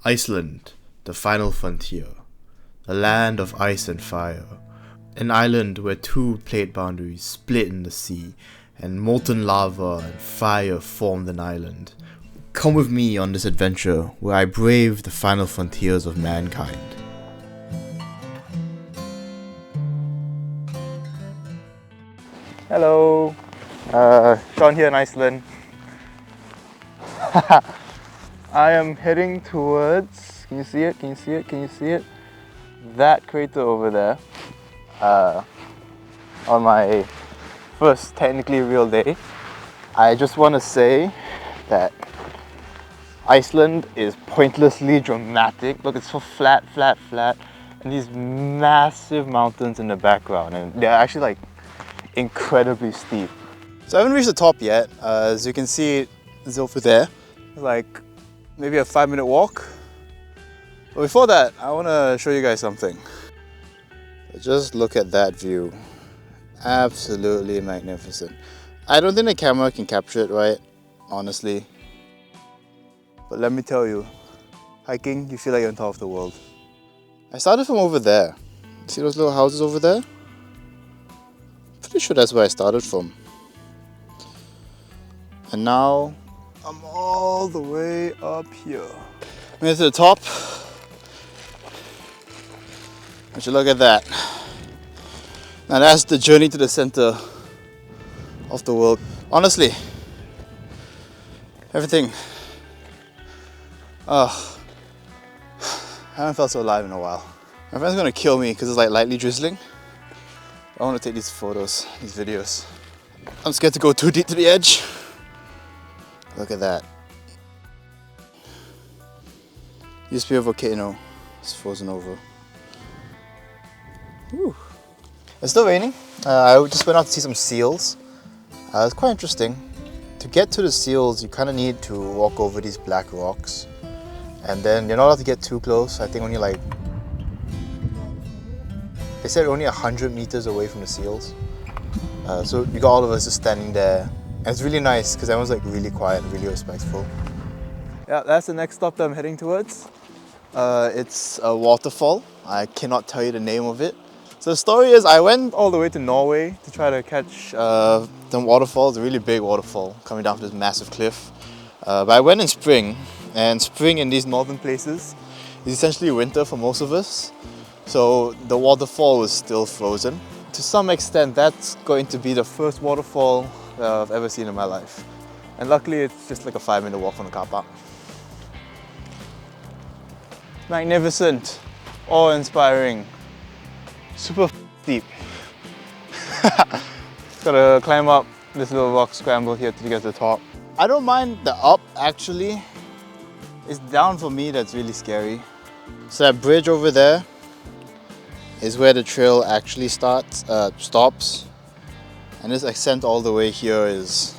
Iceland, the final frontier, the land of ice and fire, an island where two plate boundaries split in the sea, and molten lava and fire formed an island. Come with me on this adventure where I brave the final frontiers of mankind. Hello, Sean here in Iceland. I am heading towards, can you see it? Can you see it? Can you see it? That crater over there. On my first technically real day. I just want to say that Iceland is pointlessly dramatic. Look, it's so flat, and these massive mountains in the background, and they're actually like incredibly steep. So I haven't reached the top yet. As you can see, it's over there. It's like maybe a 5-minute walk. But before that, I want to show you guys something. Just look at that view. Absolutely magnificent. I don't think the camera can capture it right, honestly. But let me tell you, hiking, you feel like you're on top of the world. I started from over there. See those little houses over there? Pretty sure that's where I started from. And now, I'm all the way up here. Made it to the top. Would you look at that? Now that's the journey to the center of the world. Honestly, everything. I haven't felt so alive in a while. My friend's gonna kill me because it's like lightly drizzling. I want to take these photos, these videos. I'm scared to go too deep to the edge. Look at that. Used to be a volcano. It's frozen over. Whew. It's still raining. I just went out to see some seals. It's quite interesting. To get to the seals, you kind of need to walk over these black rocks. And then you're not allowed to get too close. I think only like... They said only 100 meters away from the seals. So you got all of us just standing there. And it's really nice because everyone's like really quiet and really respectful. Yeah, that's the next stop that I'm heading towards. It's a waterfall. I cannot tell you the name of it. So the story is I went all the way to Norway to try to catch the waterfall. It's a really big waterfall coming down from this massive cliff. But I went in spring, and spring in these northern places is essentially winter for most of us. So the waterfall was still frozen. To some extent, that's going to be the first waterfall I've ever seen in my life. And luckily, it's just like a 5-minute walk from the car park. Magnificent, awe-inspiring, super steep. Gotta climb up this little rock scramble here to get to the top. I don't mind the up, actually. It's down for me that's really scary. So that bridge over there is where the trail actually stops. And this ascent all the way here is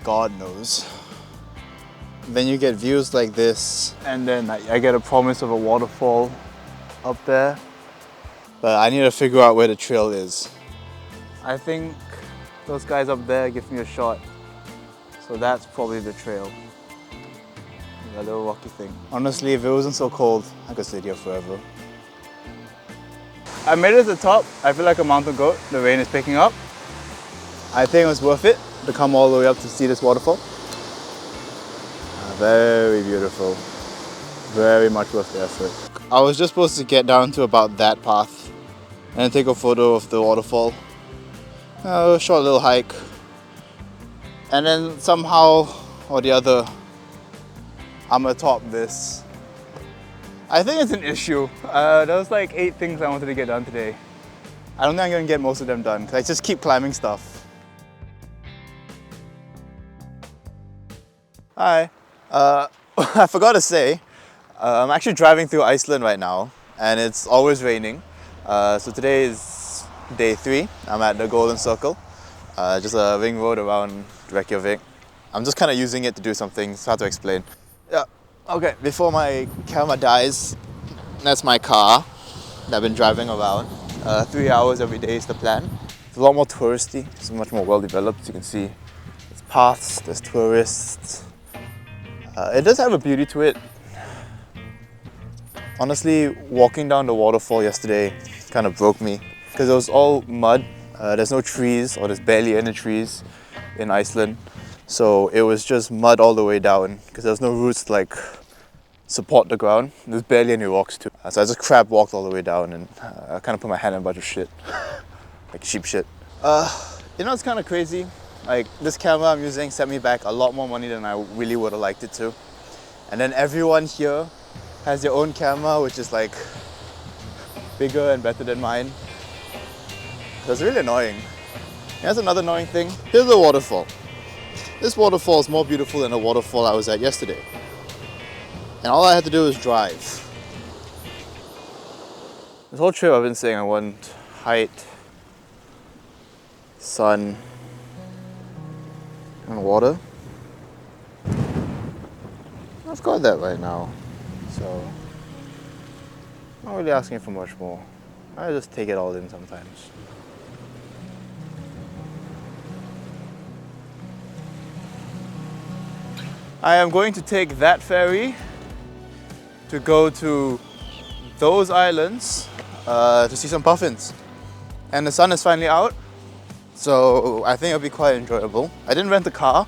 God knows. Then you get views like this, and then I get a promise of a waterfall up there. But I need to figure out where the trail is. I think those guys up there give me a shot. So that's probably the trail. That little rocky thing. Honestly, if it wasn't so cold, I could sit here forever. I made it to the top. I feel like a mountain goat. The rain is picking up. I think it was worth it to come all the way up to see this waterfall. Very beautiful. Very much worth the effort. I was just supposed to get down to about that path and take a photo of the waterfall. A short little hike. And then somehow or the other, I'm atop this. I think it's an issue. There was like 8 things I wanted to get done today. I don't think I'm gonna get most of them done because I just keep climbing stuff. Hi. I forgot to say, I'm actually driving through Iceland right now and it's always raining. So today is day 3. I'm at the Golden Circle, just a ring road around Reykjavik. I'm just kind of using it to do something, it's hard to explain. Yeah, okay, before my camera dies, that's my car that I've been driving around. 3 hours every day is the plan. It's a lot more touristy, it's much more well developed. You can see there's paths, there's tourists. It does have a beauty to it, Honestly, walking down the waterfall yesterday kind of broke me because it was all mud. There's no trees, or there's barely any trees in Iceland. So it was just mud all the way down because there was no roots to like support the ground. There's barely any rocks too. So I just crab walked all the way down and I kind of put my hand in a bunch of shit. Like sheep shit. You know, it's kind of crazy. Like this camera I'm using sent me back a lot more money than I really would have liked it to. And then everyone here has their own camera, which is like bigger and better than mine. So it's really annoying. Here's another annoying thing. Here's the waterfall. This waterfall is more beautiful than the waterfall I was at yesterday. And all I had to do was drive. This whole trip I've been saying I want height, sun, and water. I've got that right now. So, not really asking for much more. I just take it all in sometimes. I am going to take that ferry to go to those islands to see some puffins. And the sun is finally out, so I think it'll be quite enjoyable. I didn't rent a car,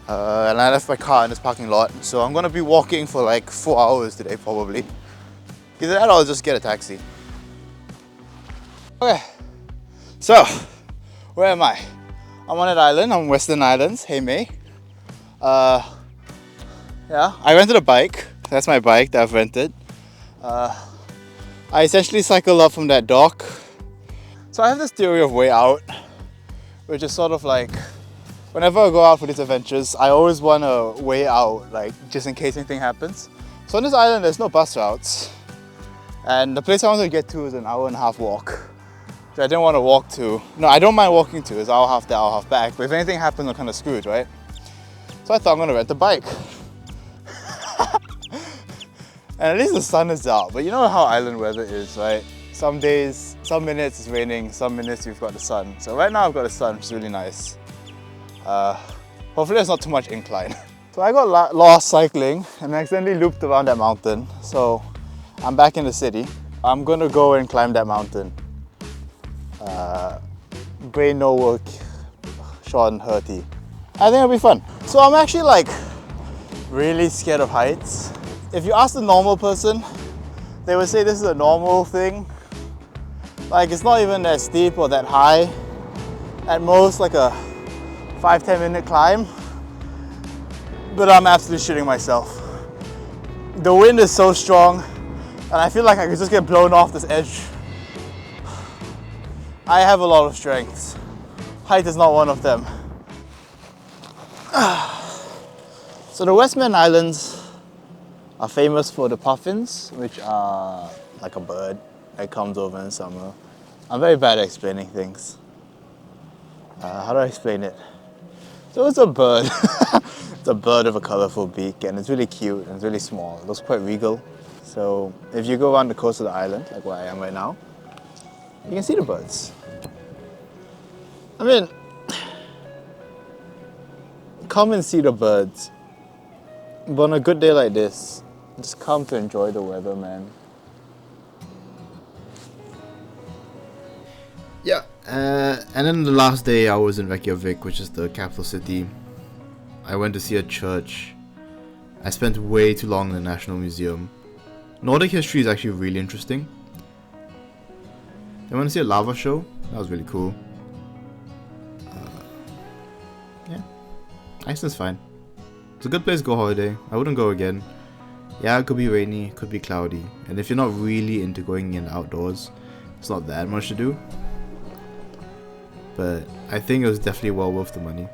and I left my car in this parking lot, so I'm gonna be walking for like 4 hours today probably. Either that or I'll just get a taxi. Okay, so where am I? I'm on an island, I'm Western Islands, hey May. Yeah, I rented a bike. That's my bike that I've rented. I essentially cycle up from that dock. So I have this theory of way out, which is sort of like, whenever I go out for these adventures, I always want a way out, like just in case anything happens. So on this island, there's no bus routes. And the place I wanted to get to is an hour-and-a-half walk. So I didn't want to walk to. No, I don't mind walking to. It's hour half there, hour half back. But if anything happens, I'm kind of screwed, right? So I thought I'm going to rent a bike. And at least the sun is out. But you know how island weather is, right? Some days, some minutes it's raining, some minutes you've got the sun. So right now I've got the sun, which is really nice. Hopefully there's not too much incline. So I got lost cycling and accidentally looped around that mountain. So I'm back in the city. I'm going to go and climb that mountain. Brain no work, Sean Hurty. I think it'll be fun. So I'm actually like really scared of heights. If you ask the normal person, they would say this is a normal thing. Like it's not even that steep or that high. At most like a 5-10 minute climb. But I'm absolutely shitting myself. The wind is so strong and I feel like I could just get blown off this edge. I have a lot of strengths. Height is not one of them. So the Westman Islands are famous for the puffins, which are like a bird that comes over in summer. I'm very bad at explaining things. How do I explain it? So it's a bird. It's a bird with a colourful beak and it's really cute and it's really small. It looks quite regal. So if you go around the coast of the island, like where I am right now, you can see the birds. I mean, come and see the birds. But on a good day like this, just come to enjoy the weather, man. Yeah, and then the last day I was in Reykjavik, which is the capital city. I went to see a church. I spent way too long in the National Museum. Nordic history is actually really interesting. I went to see a lava show. That was really cool. Yeah, Iceland's fine. It's a good place to go holiday. I wouldn't go again. Yeah, it could be rainy, it could be cloudy. And if you're not really into going in outdoors, it's not that much to do. But I think it was definitely well worth the money.